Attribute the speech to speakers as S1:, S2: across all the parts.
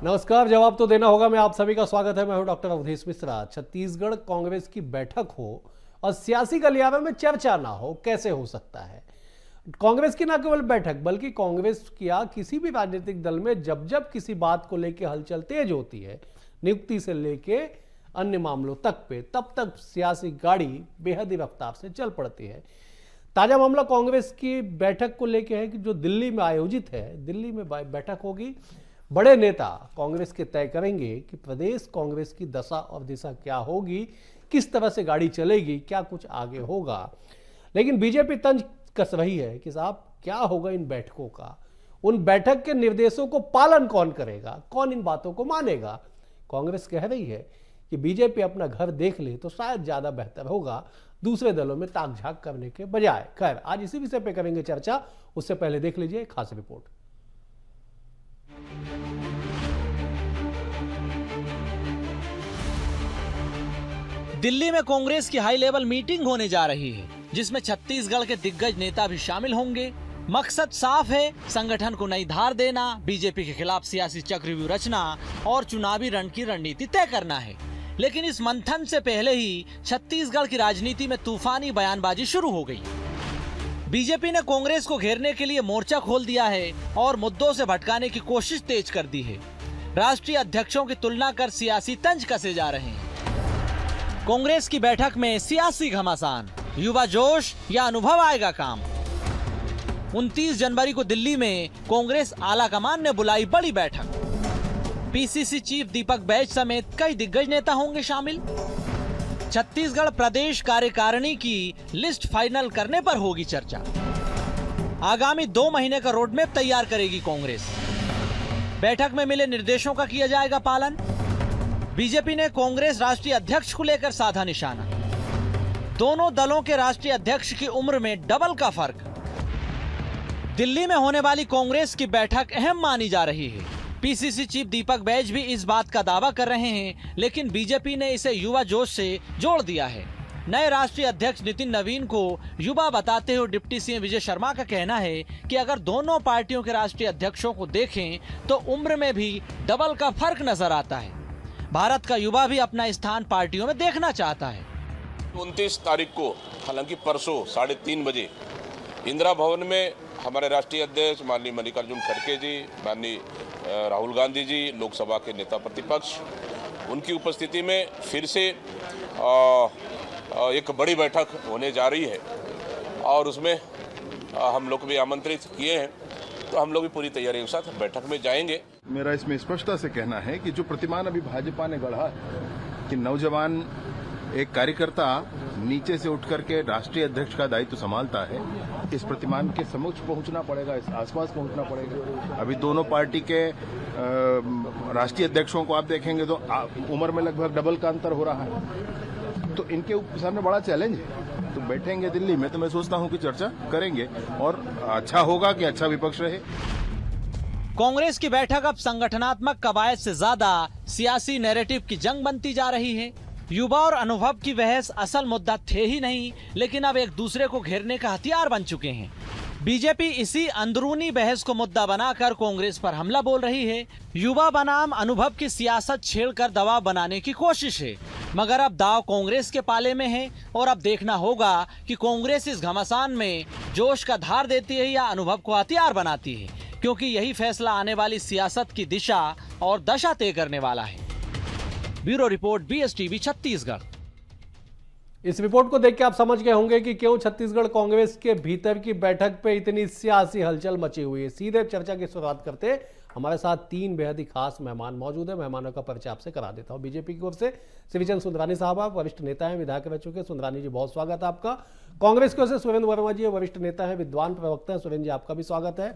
S1: नमस्कार। जवाब तो देना होगा। मैं आप सभी का स्वागत है। मैं हूं डॉक्टर अवधेश मिश्रा। छत्तीसगढ़ कांग्रेस की बैठक हो और सियासी गलियारे में चर्चा ना हो, कैसे हो सकता है? कांग्रेस की ना केवल बैठक बल्कि कांग्रेस या किसी भी राजनीतिक दल में जब जब किसी बात को लेकर हलचल तेज होती है, नियुक्ति से लेके अन्य मामलों तक पे, तब तक सियासी गाड़ी बेहद ही रफ्तार से चल पड़ती है। ताजा मामला कांग्रेस की बैठक को लेकर है कि जो दिल्ली में आयोजित है। दिल्ली में बैठक होगी। बड़े नेता कांग्रेस के तय करेंगे कि प्रदेश कांग्रेस की दशा और दिशा क्या होगी, किस तरह से गाड़ी चलेगी, क्या कुछ आगे होगा। लेकिन बीजेपी तंज कस रही है कि साहब क्या होगा इन बैठकों का, उन बैठक के निर्देशों को पालन कौन करेगा, कौन इन बातों को मानेगा। कांग्रेस कह रही है कि बीजेपी अपना घर देख ले तो शायद ज्यादा बेहतर होगा, दूसरे दलों में ताक झाक करने के बजाय। खैर, आज इसी विषय पे करेंगे चर्चा। उससे पहले देख लीजिए खास रिपोर्ट।
S2: दिल्ली में कांग्रेस की हाई लेवल मीटिंग होने जा रही है, जिसमें छत्तीसगढ़ के दिग्गज नेता भी शामिल होंगे। मकसद साफ है, संगठन को नई धार देना, बीजेपी के खिलाफ सियासी चक्रव्यूह रचना और चुनावी रण की रणनीति तय करना है। लेकिन इस मंथन से पहले ही छत्तीसगढ़ की राजनीति में तूफानी बयानबाजी शुरू हो गई। बीजेपी ने कांग्रेस को घेरने के लिए मोर्चा खोल दिया है और मुद्दों से भटकाने की कोशिश तेज कर दी है। राष्ट्रीय अध्यक्षों की तुलना कर सियासी तंज कसे जा रहे हैं। कांग्रेस की बैठक में सियासी घमासान, युवा जोश या अनुभव आएगा काम। 29 जनवरी को दिल्ली में कांग्रेस आला कमान ने बुलाई बड़ी बैठक। पीसीसी चीफ दीपक बैज समेत कई दिग्गज नेता होंगे शामिल। छत्तीसगढ़ प्रदेश कार्यकारिणी की लिस्ट फाइनल करने पर होगी चर्चा। आगामी 2 महीने का रोडमैप तैयार करेगी कांग्रेस। बैठक में मिले निर्देशों का किया जाएगा पालन। बीजेपी ने कांग्रेस राष्ट्रीय अध्यक्ष को लेकर साधा निशाना। दोनों दलों के राष्ट्रीय अध्यक्ष की उम्र में डबल का फर्क। दिल्ली में होने वाली कांग्रेस की बैठक अहम मानी जा रही है। पीसीसी चीफ दीपक बैज भी इस बात का दावा कर रहे हैं, लेकिन बीजेपी ने इसे युवा जोश से जोड़ दिया है। नए राष्ट्रीय अध्यक्ष नितिन नवीन को युवा बताते हुए डिप्टी सीएम विजय शर्मा का कहना है कि अगर दोनों पार्टियों के राष्ट्रीय अध्यक्षों को देखें तो उम्र में भी डबल का फर्क नजर आता है। भारत का युवा भी अपना स्थान पार्टियों में देखना चाहता है।
S3: 29 तारीख को, हालांकि परसों 3:30 बजे इंदिरा भवन में हमारे राष्ट्रीय अध्यक्ष माननीय मल्लिकार्जुन खड़गे जी, माननीय राहुल गांधी जी, लोकसभा के नेता प्रतिपक्ष, उनकी उपस्थिति में फिर से एक बड़ी बैठक होने जा रही है और उसमें हम लोग भी आमंत्रित किए हैं, तो हम लोग भी पूरी तैयारी के साथ बैठक में जाएंगे।
S4: मेरा इसमें स्पष्टता से कहना है कि जो प्रतिमान अभी भाजपा ने गढ़ा है कि नौजवान एक कार्यकर्ता नीचे से उठ करके राष्ट्रीय अध्यक्ष का दायित्व संभालता है, इस प्रतिमान के समक्ष पहुंचना पड़ेगा, इस आसपास पहुंचना पड़ेगा। अभी दोनों पार्टी के राष्ट्रीय अध्यक्षों को आप देखेंगे तो उम्र में लगभग डबल का अंतर हो रहा है, तो इनके सामने बड़ा चैलेंज है। तो बैठेंगे दिल्ली में तो मैं सोचता हूं कि चर्चा करेंगे और अच्छा होगा कि अच्छा विपक्ष रहे।
S2: कांग्रेस की बैठक अब संगठनात्मक कवायद से ज्यादा सियासी नैरेटिव की जंग बनती जा रही है। युवा और अनुभव की बहस असल मुद्दा थे ही नहीं, लेकिन अब एक दूसरे को घेरने का हथियार बन चुके हैं। बीजेपी इसी अंदरूनी बहस को मुद्दा बनाकर कांग्रेस पर हमला बोल रही है। युवा बनाम अनुभव की सियासत छेड़कर दबाव बनाने की कोशिश है, मगर अब दाव कांग्रेस के पाले में है और अब देखना होगा कि कांग्रेस इस घमासान में जोश का धार देती है या अनुभव को हथियार बनाती है, क्योंकि यही फैसला आने वाली सियासत की दिशा और दशा तय करने वाला है। Bureau report, BSTV Chhattisgarh.
S1: इस रिपोर्ट को देख के आप समझ गए होंगे कि क्यों छत्तीसगढ़ कांग्रेस के भीतर की बैठक पे इतनी सियासी हलचल मची हुई है। सीधे चर्चा की शुरुआत करते हमारे साथ 3 बेहद ही खास मेहमान मौजूद है। मेहमानों का परिचय आपसे करा देता हूं। बीजेपी की ओर से श्रीचंद सुंदरानी साहब, आप वरिष्ठ नेता हैं, विधायक रह चुके। सुंदरानी जी, बहुत स्वागत है आपका। कांग्रेस की ओर से सुरेंद्र वर्मा जी, वरिष्ठ नेता है, विद्वान प्रवक्ता है। सुरेंद्र जी, आपका भी स्वागत है।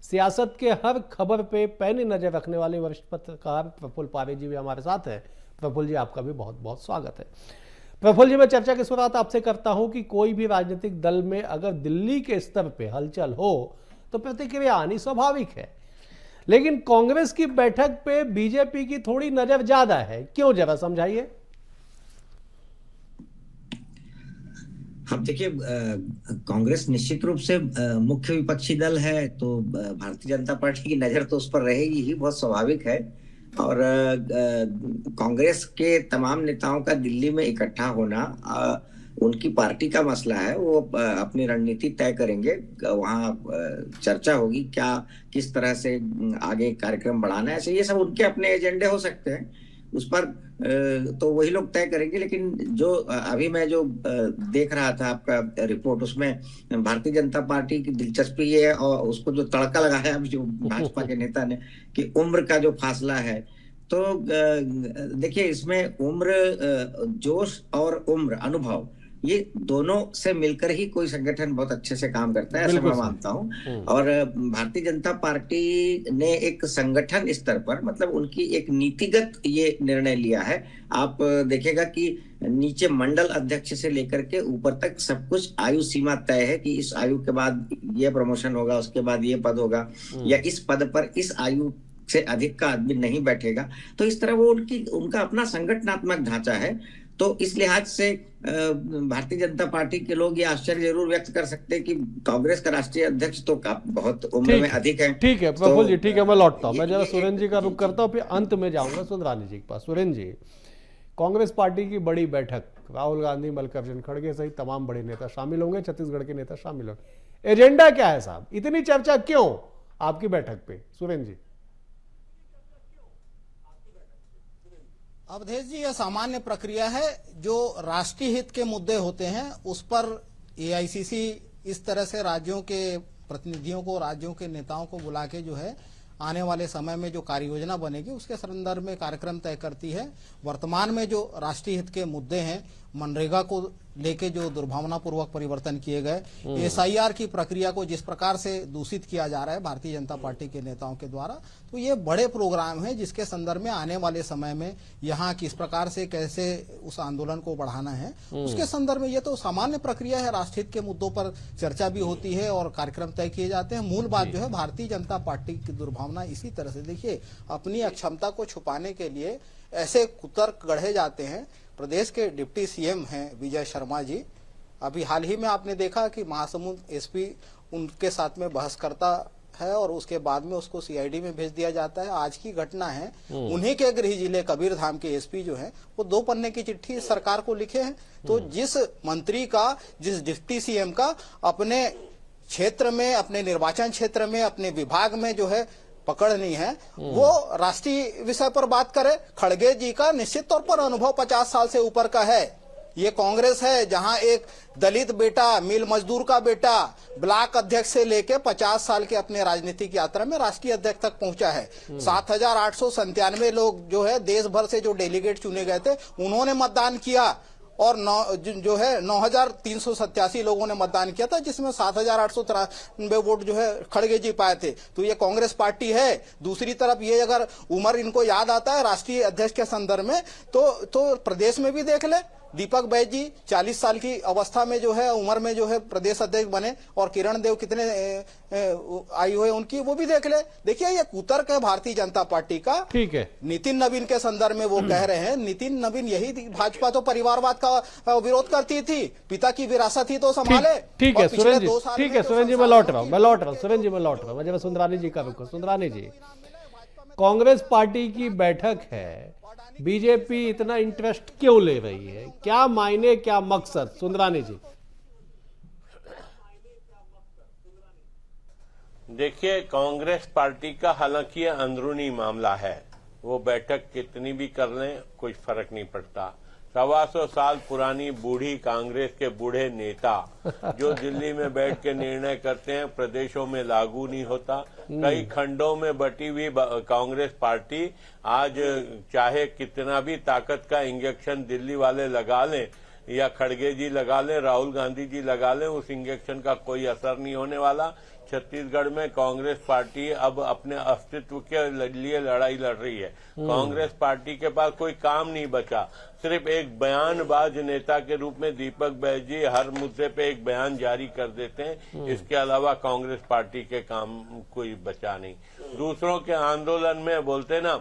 S1: सियासत के हर खबर पे पैनी नजर रखने वाले वरिष्ठ पत्रकार प्रफुल्ल पारे जी भी हमारे साथ है। प्रफुल्ल जी, आपका भी बहुत बहुत स्वागत है। प्रफुल्ल जी, मैं चर्चा की शुरुआत आपसे करता हूं कि कोई भी राजनीतिक दल में अगर दिल्ली के स्तर पे हलचल हो तो प्रतिक्रिया आनी स्वाभाविक है, लेकिन कांग्रेस की बैठक पे बीजेपी की थोड़ी नजर ज्यादा है, क्यों, जरा समझाइए।
S5: अब देखिए, कांग्रेस निश्चित रूप से मुख्य विपक्षी दल है, तो भारतीय जनता पार्टी की नजर तो उस पर रहेगी ही, बहुत स्वाभाविक है। और कांग्रेस के तमाम नेताओं का दिल्ली में इकट्ठा होना उनकी पार्टी का मसला है। वो अपनी रणनीति तय करेंगे, वहाँ चर्चा होगी क्या किस तरह से आगे कार्यक्रम बढ़ाना है। ऐसे ये सब उनके अपने एजेंडे हो सकते हैं, उस पर तो वही लोग तय करेंगे। लेकिन जो अभी मैं जो देख रहा था आपका रिपोर्ट, उसमें भारतीय जनता पार्टी की दिलचस्पी है और उसको जो तड़का लगाया अभी जो भाजपा के नेता ने कि उम्र का जो फासला है, तो देखिए इसमें उम्र, जोश और उम्र, अनुभव, ये दोनों से मिलकर ही कोई संगठन बहुत अच्छे से काम करता है, ऐसा मैं मानता हूँ। और भारतीय जनता पार्टी ने एक संगठन स्तर पर, मतलब उनकी एक नीतिगत ये निर्णय लिया है। आप देखेगा कि नीचे मंडल अध्यक्ष से लेकर के ऊपर तक सब कुछ आयु सीमा तय है कि इस आयु के बाद ये प्रमोशन होगा, उसके बाद ये पद होगा, या इस पद पर इस आयु से अधिक का आदमी नहीं बैठेगा। तो इस तरह वो उनका अपना संगठनात्मक ढांचा है। तो इस लिहाज से भारतीय जनता पार्टी के लोग ये आश्चर्य जरूर व्यक्त कर सकते हैं कि कांग्रेस का राष्ट्रीय अध्यक्ष तो बहुत उम्र में अधिक है।
S1: ठीक है प्रफुल्ल जी, ठीक है, मैं लौटता हूँ। मैं जरा सुरेंद्र जी का रुख करता हूँ, फिर अंत में जाऊंगा सुंदरानी जी के पास। सुरेंद्र जी, कांग्रेस पार्टी की बड़ी बैठक, राहुल गांधी, मल्लिकार्जुन खड़गे सहित तमाम बड़े नेता शामिल होंगे, छत्तीसगढ़ के नेता शामिल होंगे। एजेंडा क्या है साहब, इतनी चर्चा क्यों आपकी बैठक पे? सुरेंद्र जी।
S6: अवधेश जी, यह सामान्य प्रक्रिया है। जो राष्ट्रीय हित के मुद्दे होते हैं उस पर एआईसीसी इस तरह से राज्यों के प्रतिनिधियों को, राज्यों के नेताओं को बुला के जो है आने वाले समय में जो कार्य योजना बनेगी उसके संदर्भ में कार्यक्रम तय करती है। वर्तमान में जो राष्ट्रीय हित के मुद्दे हैं, मनरेगा को लेके जो दुर्भावनापूर्वक परिवर्तन किए गए, एसआईआर की प्रक्रिया को जिस प्रकार से दूषित किया जा रहा है भारतीय जनता पार्टी के नेताओं के द्वारा, तो ये बड़े प्रोग्राम हैं जिसके संदर्भ में आने वाले समय में यहाँ किस प्रकार से कैसे उस आंदोलन को बढ़ाना है उसके संदर्भ में ये तो सामान्य प्रक्रिया है। राष्ट्रहित के मुद्दों पर चर्चा भी होती है और कार्यक्रम तय किए जाते हैं। मूल बात जो है भारतीय जनता पार्टी की दुर्भावना इसी तरह से, देखिए, अपनी अक्षमता को छुपाने के लिए ऐसे कुतर्क गढ़े जाते हैं। प्रदेश के डिप्टी सीएम हैं विजय शर्मा जी, अभी हाल ही में आपने देखा कि महासमुंद एसपी उनके साथ में बहस करता है और उसके बाद में उसको सीआईडी में भेज दिया जाता है। आज की घटना है, उन्हीं के गृह जिले कबीरधाम के एसपी जो हैं वो 2 पन्ने की चिट्ठी सरकार को लिखे हैं। तो जिस मंत्री का, जिस डिप्टी सीएम का अपने क्षेत्र में, अपने निर्वाचन क्षेत्र में, अपने विभाग में जो है पकड़ नहीं है, वो राष्ट्रीय विषय पर बात करे। खड़गे जी का निश्चित तौर पर अनुभव 50 साल से ऊपर का है। ये कांग्रेस है जहां एक दलित बेटा, मिल मजदूर का बेटा, ब्लॉक अध्यक्ष से लेके 50 साल के अपने राजनीतिक यात्रा में राष्ट्रीय अध्यक्ष तक पहुंचा है। 7,897 लोग जो है देश भर से जो डेलीगेट चुने गए थे उन्होंने मतदान किया और 9,387 लोगों ने मतदान किया था, जिसमें 7,893 वोट जो है खड़गे जी पाए थे। तो ये कांग्रेस पार्टी है। दूसरी तरफ ये अगर उम्र इनको याद आता है राष्ट्रीय अध्यक्ष के संदर्भ में, तो प्रदेश में भी देख ले, दीपक बैज जी 40 साल की अवस्था में जो है उम्र में जो है प्रदेश अध्यक्ष बने, और किरण देव कितने आयु है उनकी, वो भी देख ले। देखिए ये कुतर्क है भारतीय जनता पार्टी का। ठीक है, नितिन नवीन के संदर्भ में वो कह रहे हैं, नितिन नवीन यही, भाजपा तो परिवारवाद का विरोध करती थी, पिता की विरासत ही तो संभाले। ठीक है सुरेंद्र जी,
S1: ठीक है सुरेंद्र जी, मैं लौट रहा हूँ सुरेंद्र जी, मैं लौट रहा हूँ। जब सुंदरानी जी का रुको, सुंदरानी जी, कांग्रेस पार्टी की बैठक है, बीजेपी इतना इंटरेस्ट क्यों ले रही है? क्या मायने, क्या मकसद? सुंदरानी जी।
S7: देखिए, कांग्रेस पार्टी का हालांकि ये अंदरूनी मामला है, वो बैठक कितनी भी कर लें कोई फर्क नहीं पड़ता। 125 साल पुरानी बूढ़ी कांग्रेस के बूढ़े नेता जो दिल्ली में बैठ के निर्णय करते हैं प्रदेशों में लागू नहीं होता। कई खंडों में बटी हुई कांग्रेस पार्टी आज चाहे कितना भी ताकत का इंजेक्शन दिल्ली वाले लगा लें या खड़गे जी लगा लें, राहुल गांधी जी लगा लें, उस इंजेक्शन का कोई असर नहीं होने वाला। छत्तीसगढ़ में कांग्रेस पार्टी अब अपने अस्तित्व के लिए लड़ाई लड़ रही है। कांग्रेस पार्टी के पास कोई काम नहीं बचा, सिर्फ एक बयानबाज नेता के रूप में दीपक बैज जी हर मुद्दे पे एक बयान जारी कर देते हैं। इसके अलावा कांग्रेस पार्टी के काम कोई बचा नहीं। दूसरों के आंदोलन में बोलते ना,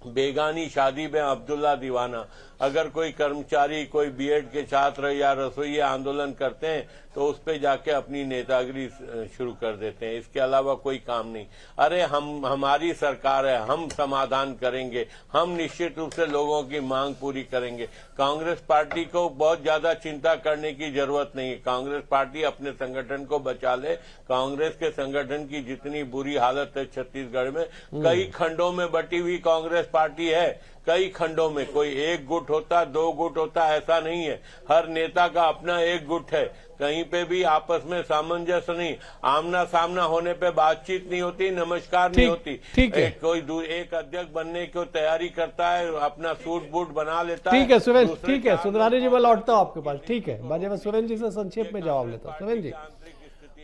S7: बेगानी शादी में अब्दुल्ला दीवाना। अगर कोई कर्मचारी, कोई बीएड के छात्र या रसोईया आंदोलन करते हैं तो उस पे जाके अपनी नेतागिरी शुरू कर देते हैं। इसके अलावा कोई काम नहीं। अरे हमारी सरकार है, हम समाधान करेंगे, हम निश्चित रूप से लोगों की मांग पूरी करेंगे। कांग्रेस पार्टी को बहुत ज्यादा चिंता करने की जरूरत नहीं है। कांग्रेस पार्टी अपने संगठन को बचा ले। कांग्रेस के संगठन की जितनी बुरी हालत है छत्तीसगढ़ में, कई खंडों में बटी हुई कांग्रेस पार्टी है। कई खंडों में कोई एक गुट होता, दो गुट होता, ऐसा नहीं है। हर नेता का अपना एक गुट है। कहीं पे भी आपस में सामंजस्य नहीं, आमना सामना होने पे बातचीत नहीं होती, नमस्कार नहीं होती।
S1: ठीक है।
S7: एक अध्यक्ष बनने की तैयारी करता है, अपना सूट बूट बना लेता है।
S1: ठीक है सुरेंद्र, ठीक है सुंदरानी जी, मैं लौटता हूँ आपके पास। ठीक है, मैं सुरेंद्र जी से संक्षेप में जवाब लेता हूँ। सुरेंद्र जी,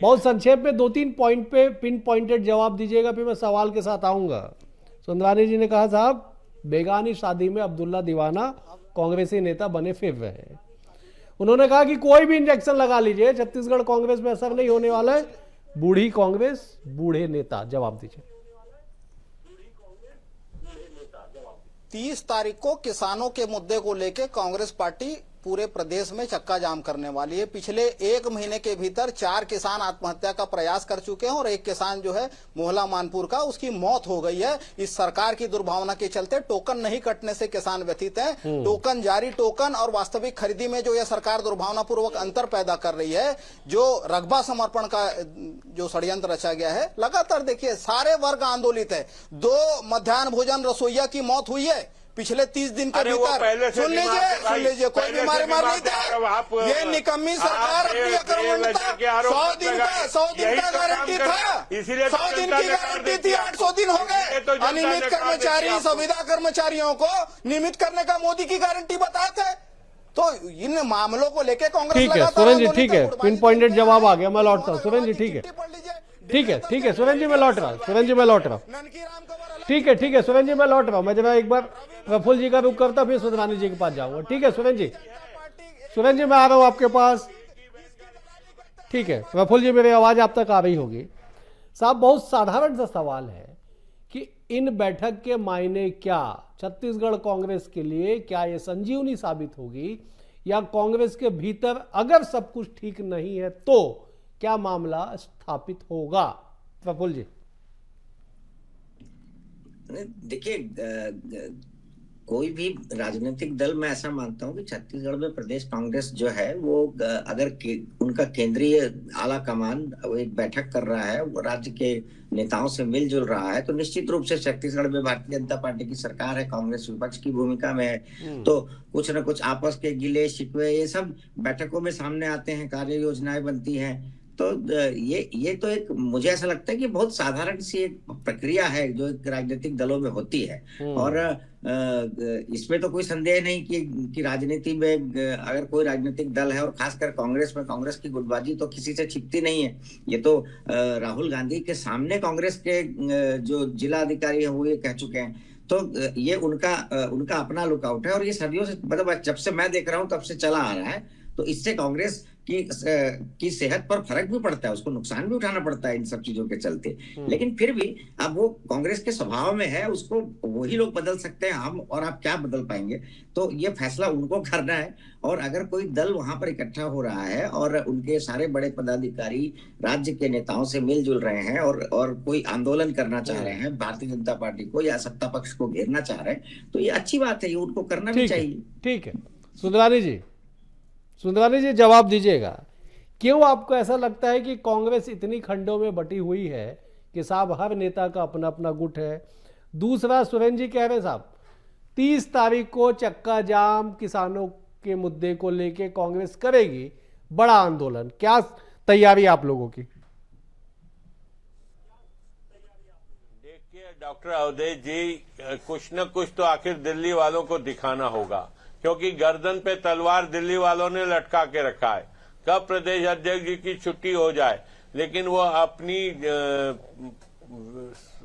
S1: बहुत संक्षेप में 2-3 पॉइंट पे पिन पॉइंटेड जवाब दीजिएगा, फिर मैं सवाल के साथ आऊंगा। सुंदरानी जी ने कहा साहब बेगानी शादी में अब्दुल्ला दीवाना कांग्रेसी नेता बने फिर रहे। उन्होंने कहा कि कोई भी इंजेक्शन लगा लीजिए, छत्तीसगढ़ कांग्रेस में असर नहीं होने वाला है। बूढ़ी कांग्रेस, बूढ़े नेता, जवाब दीजिए।
S6: 30 तारीख को किसानों के मुद्दे को लेकर कांग्रेस पार्टी पूरे प्रदेश में चक्का जाम करने वाली है। पिछले 1 महीने के भीतर 4 किसान आत्महत्या का प्रयास कर चुके हैं और एक किसान जो है मोहला मानपुर का, उसकी मौत हो गई है। इस सरकार की दुर्भावना के चलते टोकन नहीं कटने से किसान व्यथित हैं। टोकन जारी, टोकन और वास्तविक खरीदी में जो यह सरकार दुर्भावना पूर्वक अंतर पैदा कर रही है, जो रकबा समर्पण का जो षड्यंत्र रचा गया है, लगातार देखिए सारे वर्ग आंदोलित है। 2 मध्याह्न भोजन रसोईया की मौत हुई है पिछले 30 दिन के भीतर। सुन लीजिए, कोई बीमारी मार नहीं था। ये निकम्मी सरकार अपनी आक्रमणता 100 दिन का गारंटी था, इसीलिए 100 दिन की गारंटी थी, 800 दिन हो गए। अनियमित कर्मचारी, संविदा कर्मचारियों को नियमित करने का मोदी की गारंटी बताते। तो इन मामलों को लेकर कांग्रेस
S1: ठीक है सुरेंद्र जी, ठीक है, पिन पॉइंटेड जवाब आ गया। मैं लौटता हूँ सुरेंद्र जी। ठीक है, ठीक है सुरेंद्र जी, मैं लौट रहा हूँ। सुरेंद्र जी, मैं लौट रहा हूँ। ठीक है सुरेंद्र जी, मैं लौट रहा हूँ। मैं जरा एक बार प्रफुल्ल जी का रुख करता, फिर सुंदरानी जी के पास जाऊंगा। ठीक है सुरेंद्र जी, मैं आ रहा हूँ आपके पास। ठीक है प्रफुल्ल जी, मेरी आवाज आप तक आ रही होगी। साहब बहुत साधारण सा सवाल है कि इन बैठक के मायने क्या छत्तीसगढ़ कांग्रेस के लिए? क्या ये संजीवनी साबित होगी, या कांग्रेस के भीतर अगर सब कुछ ठीक नहीं है तो क्या मामला स्थापित होगा? प्रफुल्ल जी।
S5: देखिए, कोई भी राजनीतिक दल, मैं ऐसा मानता हूं कि छत्तीसगढ़ में प्रदेश कांग्रेस जो है वो अगर उनका केंद्रीय आला कमान एक बैठक कर रहा है, वो राज्य के नेताओं से मिलजुल रहा है, तो निश्चित रूप से छत्तीसगढ़ में भारतीय जनता पार्टी की सरकार है, कांग्रेस विपक्ष की भूमिका में है। तो कुछ न कुछ आपस के गिले शिकवे ये सब बैठकों में सामने आते हैं, कार्य योजनाएं बनती हैं। तो ये तो एक, मुझे ऐसा लगता है कि बहुत साधारण सी एक प्रक्रिया है जो एक राजनीतिक दलों में होती है। और इसमें तो कोई संदेह नहीं कि राजनीति में अगर कोई राजनीतिक दल है, और खासकर कांग्रेस में, कांग्रेस की गुटबाजी तो किसी से छिपती नहीं है। ये तो राहुल गांधी के सामने कांग्रेस के जो जिला अधिकारी है वो ये कह चुके हैं। तो ये उनका अपना लुकआउट है, और ये सदियों से, मतलब जब से मैं देख रहा हूँ तब से चला आ रहा है। तो इससे कांग्रेस की सेहत पर फर्क भी पड़ता है, उसको नुकसान भी उठाना पड़ता है इन सब चीजों के चलते। लेकिन फिर भी अब वो कांग्रेस के स्वभाव में है, उसको वही लोग बदल सकते हैं, हम और आप क्या बदल पाएंगे? तो ये फैसला उनको करना है। और अगर कोई दल वहां पर इकट्ठा हो रहा है और उनके सारे बड़े पदाधिकारी राज्य के नेताओं से मिलजुल रहे हैं और कोई आंदोलन करना चाह रहे हैं भारतीय जनता पार्टी को या सत्ता पक्ष को घेरना चाह रहे हैं, तो ये अच्छी बात है, ये उनको करना भी चाहिए।
S1: ठीक है सुंदरानी जी, जवाब दीजिएगा। क्यों आपको ऐसा लगता है कि कांग्रेस इतनी खंडों में बटी हुई है कि साहब हर नेता का अपना अपना गुट है? दूसरा, सुरेंद्र जी कह रहे साहब 30 तारीख को चक्का जाम किसानों के मुद्दे को लेके कांग्रेस करेगी बड़ा आंदोलन, क्या तैयारी आप लोगों की?
S7: देखिए डॉक्टर अवधेश जी, कुछ न कुछ तो आखिर दिल्ली वालों को दिखाना होगा, क्योंकि गर्दन पे तलवार दिल्ली वालों ने लटका के रखा है। कब प्रदेश अध्यक्ष जी की छुट्टी हो जाए, लेकिन वो अपनी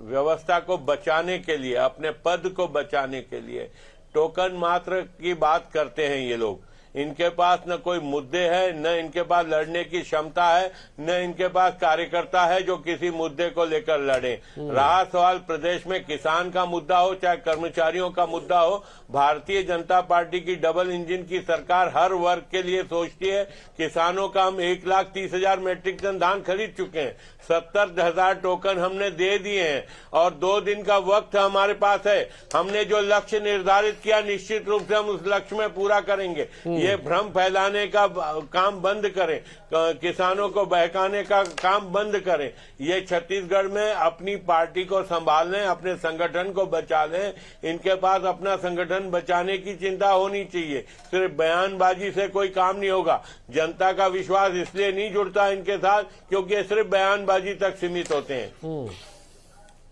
S7: व्यवस्था को बचाने के लिए, अपने पद को बचाने के लिए टोकन मात्र की बात करते हैं ये लोग। इनके पास न कोई मुद्दे हैं, न इनके पास लड़ने की क्षमता है, न इनके पास कार्यकर्ता है जो किसी मुद्दे को लेकर लड़े। रहा सवाल प्रदेश में किसान का मुद्दा हो चाहे कर्मचारियों का मुद्दा हो, भारतीय जनता पार्टी की डबल इंजन की सरकार हर वर्ग के लिए सोचती है। किसानों का हम 1,30,000 मेट्रिक टन धान खरीद चुके हैं, 70,000 टोकन हमने दे दिए हैं और 2 दिन का वक्त हमारे पास है। हमने जो लक्ष्य निर्धारित किया निश्चित रूप से हम उस लक्ष्य में पूरा करेंगे। ये भ्रम फैलाने का काम बंद करें, किसानों को बहकाने का काम बंद करें। ये छत्तीसगढ़ में अपनी पार्टी को संभाल लें, अपने संगठन को बचा लें। इनके पास अपना संगठन बचाने की चिंता होनी चाहिए, सिर्फ बयानबाजी से कोई काम नहीं होगा। जनता का विश्वास इसलिए नहीं जुड़ता इनके साथ क्योंकि ये सिर्फ बयानबाजी तक सीमित होते हैं।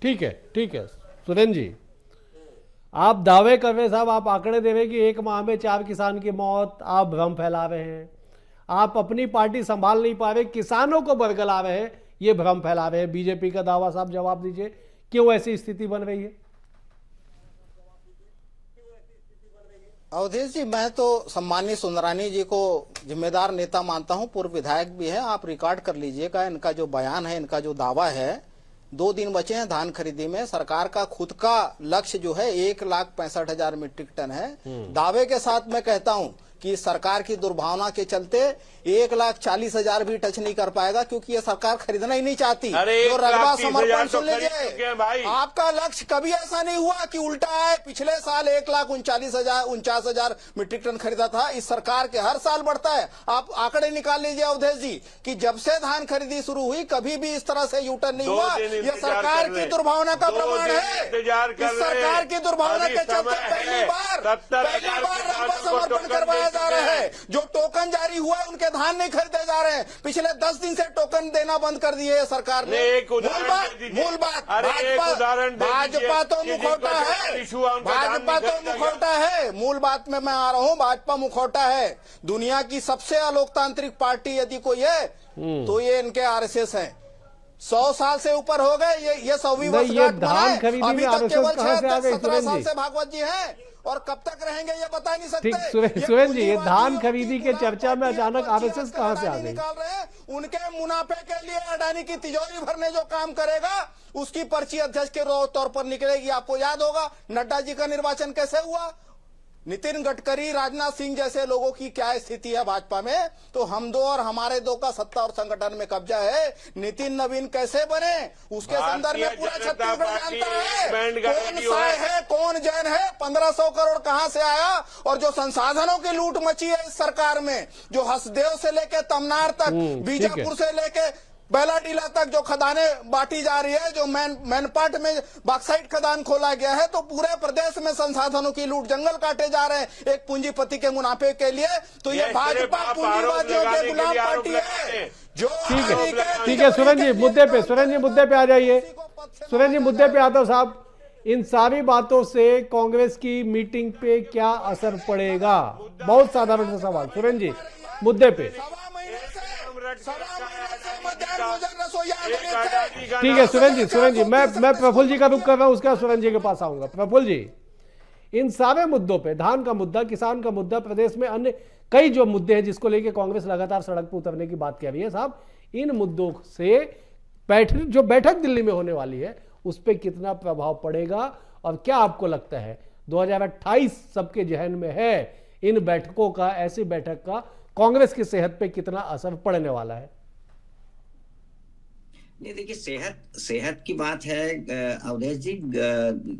S1: ठीक है सुरेंद्र जी, आप दावे कर रहे साहब, आप आंकड़े दे रहे कि 1 माह में 4 किसान की मौत, आप भ्रम फैला रहे हैं, आप अपनी पार्टी संभाल नहीं पा रहे, किसानों को बरगला रहे हैं, ये भ्रम फैला रहे हैं। बीजेपी का दावा साहब जवाब दीजिए, क्यों ऐसी स्थिति बन रही है?
S6: अवधेश जी, मैं तो सम्मानीय सुंदरानी जी को जिम्मेदार नेता मानता हूं, पूर्व विधायक भी है। आप रिकॉर्ड कर लीजिएगा इनका जो बयान है, इनका जो दावा है। 2 दिन बचे हैं धान खरीदी में, सरकार का खुद का लक्ष्य जो है 1,65,000 मीट्रिक टन है। दावे के साथ मैं कहता हूं कि सरकार की दुर्भावना के चलते 1,40,000 भी टच नहीं कर पाएगा, क्योंकि ये सरकार खरीदना ही नहीं चाहती। जो रकबा समर्पण सुन लीजिए, आपका लक्ष्य कभी ऐसा नहीं हुआ कि उल्टा है। पिछले साल 1,49,000 मीट्रिक टन खरीदा था, इस सरकार के हर साल बढ़ता है। आप आंकड़े निकाल लीजिए अवधेश जी कि जब से धान खरीदी शुरू हुई कभी भी इस तरह से यूटर्न नहीं हुआ। ये सरकार की दुर्भावना का प्रमाण है। इस सरकार की दुर्भावना के चलते पहली बार रकबा समर्पण करवाया जा रहा है। जो टोकन जारी हुआ है उनके धान नहीं खरीदे जा रहे हैं। पिछले 10 दिन से टोकन देना बंद कर दिए है सरकार ने। मूल बात भाजपा तो मुखौटा है, भाजपा तो मुखौटा है। मूल बात में मैं आ रहा हूं, भाजपा मुखौटा है। दुनिया की सबसे अलोकतांत्रिक पार्टी यदि कोई है तो ये इनके आरएसएस है। 100 साल से ऊपर हो गए, ये 100वीं वर्षगांठ मनाए, अभी तक केवल 17 साल से भागवत जी हैं और कब तक रहेंगे ये बता नहीं सकते।
S1: सुरेंद्र जी, ये धान खरीदी के चर्चा में अचानक आरएसएस कहां से आ गई?
S6: निकाल रहे हैं उनके मुनाफे के लिए। अडानी की तिजोरी भरने जो काम करेगा उसकी पर्ची अध्यक्ष के तौर पर निकलेगी। आपको याद होगा नड्डा जी का निर्वाचन कैसे हुआ, नितिन गडकरी, राजनाथ सिंह जैसे लोगों की क्या स्थिति है भाजपा में। तो हम दो और हमारे दो का सत्ता और संगठन में कब्जा है। नितिन नवीन कैसे बने उसके संदर्भ में पूरा छत्तीसगढ़ जानता है। कौन साय है, कौन जैन है, 1500 करोड़ कहां से आया। और जो संसाधनों की लूट मची है इस सरकार में, जो हसदेव से लेके तमनार तक, बीजापुर से लेके बेलाडीला तक जो खदानें बांटी जा रही है, जो मैनपाट में बॉक्साइट खदान खोला गया है, तो पूरे प्रदेश में संसाधनों की लूट, जंगल काटे जा रहे हैं एक पूंजीपति के मुनाफे के लिए। तो ये भाजपा पूंजीवादियों के गुलाम पार्टी है। जो
S1: ठीक है सुरेंद्र जी, मुद्दे पे आ जाइए। सुरेंद्र जी, मुद्दे पे आता साहब, इन सारी बातों से कांग्रेस की मीटिंग पे क्या असर पड़ेगा? बहुत साधारण सा सवाल सुरेंद्र जी, मुद्दे पे। ठीक है सुरेंद्र जी, मैं प्रफुल्ल जी का रुख कर रहा हूं, उसका सुरेंद्र जी के पास आऊंगा। प्रफुल्ल जी, इन सारे मुद्दों पे, धान का मुद्दा, किसान का मुद्दा, प्रदेश में अन्य कई जो मुद्दे हैं जिसको लेके कांग्रेस लगातार सड़क पर उतरने की बात कह रही है साहब, इन मुद्दों से जो बैठक दिल्ली में होने वाली है उस पर कितना प्रभाव पड़ेगा? और क्या आपको लगता है 2028 सबके जहन में है, इन बैठकों का, ऐसी बैठक का कांग्रेस की सेहत पे कितना असर पड़ने वाला है?
S5: नहीं, देखिए, सेहत की बात है अवधेश जी।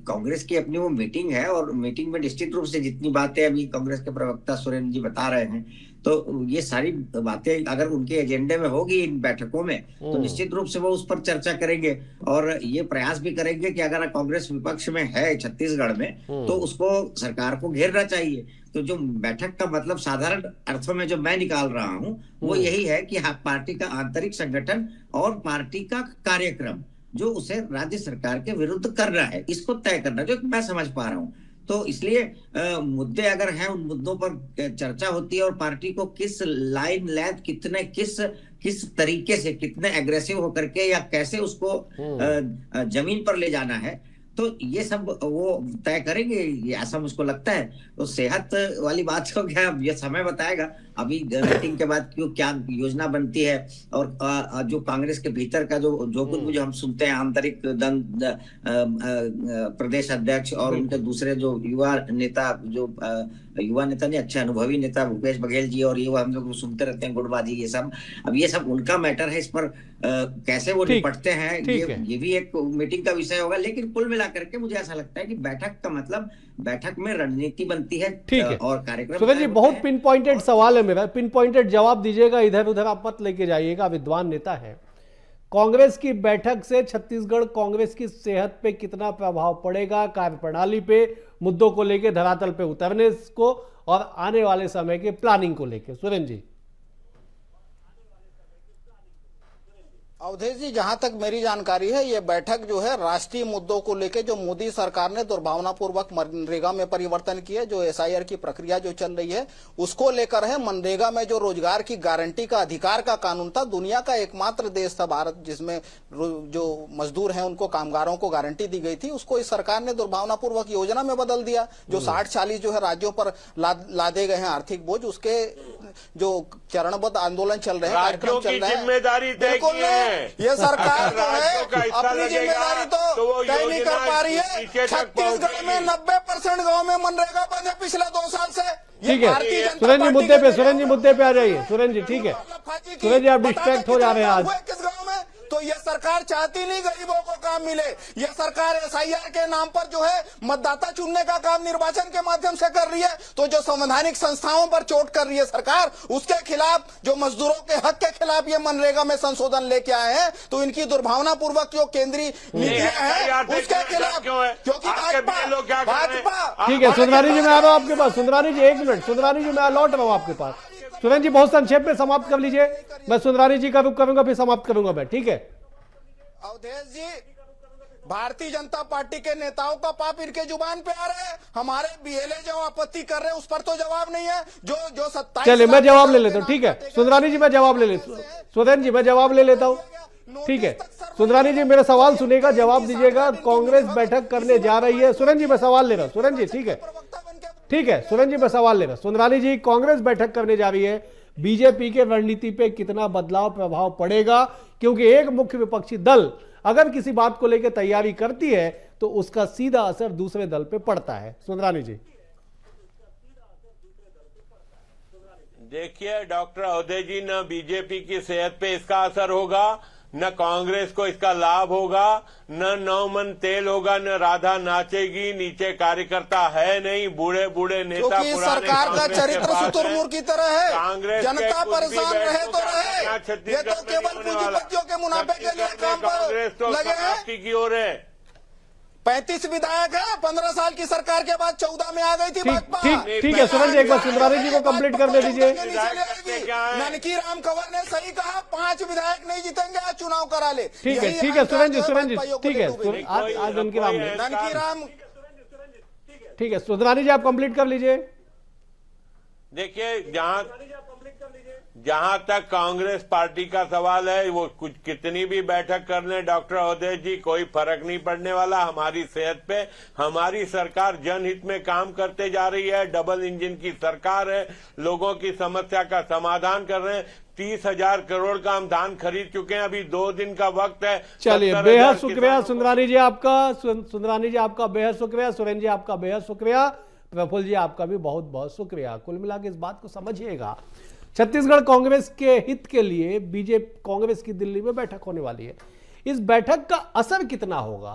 S5: कांग्रेस की अपनी वो मीटिंग है और मीटिंग में निश्चित रूप से जितनी बातें अभी कांग्रेस के प्रवक्ता सुरेंद्र जी बता रहे हैं, तो ये सारी बातें अगर उनके एजेंडे में होगी इन बैठकों में, तो निश्चित रूप से वो उस पर चर्चा करेंगे और ये प्रयास भी करेंगे कि अगर कांग्रेस विपक्ष में है छत्तीसगढ़ में तो उसको, सरकार को घेरना चाहिए। तो जो बैठक का मतलब साधारण अर्थों में जो मैं निकाल रहा हूं वो यही है कि पार्टी का आंतरिक संगठन और पार्टी का कार्यक्रम जो उसे राज्य सरकार के विरुद्ध कर रहा है, इसको तय करना, जो मैं समझ पा रहा हूं। तो इसलिए मुद्दे अगर हैं, उन मुद्दों पर चर्चा होती है और पार्टी को किस लाइन लेंथ, किस तरीके से, कितने एग्रेसिव होकर के या कैसे उसको जमीन पर ले जाना है, तो ये सब वो तय करेंगे, ये ऐसा मुझको लगता है। तो सेहत वाली बात को क्या ये समय बताएगा, अभी मीटिंग के बाद क्यों क्या योजना बनती है। और जो कांग्रेस के भीतर का जो कुछ भी जो हम सुनते हैं, आंतरिक प्रदेश अध्यक्ष और उनके दूसरे जो युवा नेता नहीं, अच्छे अनुभवी नेता भूपेश बघेल जी, और ये हम लोग सुनते रहते हैं गुटबाजी, ये सब अब ये सब उनका मैटर है। इस पर कैसे वो निपटते हैं ये भी एक मीटिंग का विषय होगा। लेकिन कुल मिलाकर के मुझे ऐसा लगता है कि बैठक का मतलब बैठक में रणनीति बनती है और कार्यक्रम।
S1: सुरेंद्र जी, बहुत पिन पॉइंटेड सवाल है मेरा, पिन पॉइंटेड जवाब दीजिएगा, इधर उधर आप मत लेके जाइएगा, विद्वान नेता है। कांग्रेस की बैठक से छत्तीसगढ़ कांग्रेस की सेहत पे कितना प्रभाव पड़ेगा, कार्यप्रणाली पे, मुद्दों को लेके धरातल पे उतरने को और आने वाले समय के प्लानिंग को लेके? सुरेंद्र जी।
S6: अवधेश जी, जहां तक मेरी जानकारी है, ये बैठक जो है राष्ट्रीय मुद्दों को लेकर जो मोदी सरकार ने दुर्भावनापूर्वक मनरेगा में परिवर्तन किए, जो एसआईआर की प्रक्रिया जो चल रही है उसको लेकर है। मनरेगा में जो रोजगार की गारंटी का अधिकार का कानून था, दुनिया का एकमात्र देश था भारत जिसमें जो मजदूर हैं उनको, कामगारों को गारंटी दी गई थी, उसको इस सरकार ने दुर्भावनापूर्वक योजना में बदल दिया। जो 60-40 जो है राज्यों पर लादे गए हैं आर्थिक बोझ, उसके जो चरणबद्ध आंदोलन चल रहे हैं, कार्यक्रम चल रहे हैं,
S7: जिम्मेदारी तय की है।
S6: ये सरकार जो है अपनी जिम्मेदारी तो तय नहीं कर पा रही है। छत्तीसगढ़ में 90% गांव में मनरेगा बंद है पिछले 2 साल से।
S1: ठीक है सुरेंद्र जी, मुद्दे पे आ जाइए। सुरेंद्र जी, ठीक है सुरेंद्र जी, आप डिस्ट्रैक्ट हो जा रहे हैं आज।
S6: किस गांव में? तो ये सरकार चाहती नहीं गरीबों को काम मिले। ये सरकार एसआईआर के नाम पर जो है मतदाता चुनने का काम निर्वाचन के माध्यम से कर रही है। तो जो संवैधानिक संस्थाओं पर चोट कर रही है सरकार, उसके खिलाफ, जो मजदूरों के हक के खिलाफ ये मनरेगा में संशोधन लेके आए हैं, तो इनकी दुर्भावनापूर्वक जो केंद्रीय नीतियां हैं उसके खिलाफ, क्योंकि भाजपा।
S1: ठीक है सुंदरानी जी, मैं आ रहा हूँ आपके पास। सुंदरानी जी, 1 मिनट। सुंदरानी जी, मैं लौट रहा हूँ आपके पास। सुरेंद्र जी, बहुत संक्षेप में समाप्त कर लीजिए। मैं सुंदरानी जी का रुख करूंगा, फिर समाप्त करूंगा मैं, ठीक है?
S6: अवधेश जी, भारतीय जनता पार्टी के नेताओं का पाप इनके जुबान पे आ रहे हैं। हमारे बीएलए जो आपत्ति कर रहे हैं उस पर तो जवाब नहीं है। जो 27,
S1: चलिए मैं जवाब ले लेता हूँ, ठीक है सुंदरानी जी, मैं जवाब ले लेता हूँ। सुरेंद्र जी, मैं जवाब ले लेता हूँ, ठीक है? सुंदरानी जी, मेरा सवाल सुनेगा, जवाब दीजिएगा। कांग्रेस बैठक करने जा रही है। सुरेंद्र जी, मैं सवाल ले रहा हूँ। सुरेंद्र जी, ठीक है सुरेंद्र जी, मैं सवाल ले रहा हूँ। सुंदरानी जी, कांग्रेस बैठक करने जा रही है, बीजेपी के रणनीति पे कितना बदलाव प्रभाव पड़ेगा? क्योंकि एक मुख्य विपक्षी दल अगर किसी बात को लेकर तैयारी करती है तो उसका सीधा असर दूसरे दल पे पड़ता है। सुंदरानी जी।
S7: देखिए डॉक्टर अवधेश जी, न बीजेपी की सेहत पे इसका असर होगा, न कांग्रेस को इसका लाभ होगा, न 9 मन तेल होगा, न राधा नाचेगी। नीचे कार्यकर्ता है नहीं, बूढ़े बूढ़े नेता,
S6: क्योंकि सरकार का चरित्र शुतुरमुर्ग की तरह है। कांग्रेस जनता परेशान रहे तो रहे, ये तो केवल पूंजीपतियों के मुनाफे के लिए काम पर लगे हैं।
S7: की ओर है।
S6: 35 विधायक है, 15 साल की सरकार के बाद 14 में आ गई थी भाजपा।
S1: ठीक है सुरेंद्र जी, एक बार सुंदरानी जी को कंप्लीट करने दीजिए।
S6: ननकी राम कंवर ने सही कहा, 5 विधायक नहीं जीतेंगे, आज चुनाव करा ले।
S1: ठीक है सुरेंद्र जी, ठीक है आज ननकी राम, ठीक है सुंदरानी जी, आप कंप्लीट कर लीजिए।
S7: देखिए, जहां तक कांग्रेस पार्टी का सवाल है, वो कुछ कितनी भी बैठक कर लें डॉक्टर अवधेश जी, कोई फर्क नहीं पड़ने वाला हमारी सेहत पे। हमारी सरकार जनहित में काम करते जा रही है, डबल इंजन की सरकार है, लोगों की समस्या का समाधान कर रहे हैं। 30,000 करोड़ का हम धान खरीद चुके हैं, अभी 2 दिन का वक्त है।
S1: चलिए, बेहद शुक्रिया सुंदरानी जी आपका। सुंदरानी जी आपका बेहद शुक्रिया। सुरेंद्र जी आपका बेहद शुक्रिया। प्रफुल्ल जी आपका भी बहुत बहुत शुक्रिया। कुल मिला के इस बात को समझिएगा, छत्तीसगढ़ कांग्रेस के हित के लिए बीजेपी कांग्रेस की दिल्ली में बैठक होने वाली है। इस बैठक का असर कितना होगा,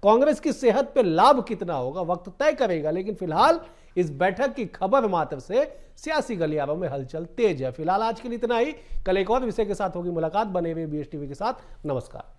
S1: कांग्रेस की सेहत पे लाभ कितना होगा, वक्त तय करेगा। लेकिन फिलहाल इस बैठक की खबर मात्र से सियासी गलियारों में हलचल तेज है। फिलहाल आज के लिए इतना ही। कल एक और विषय के साथ होगी मुलाकात। बने हुए BSTV के साथ। नमस्कार।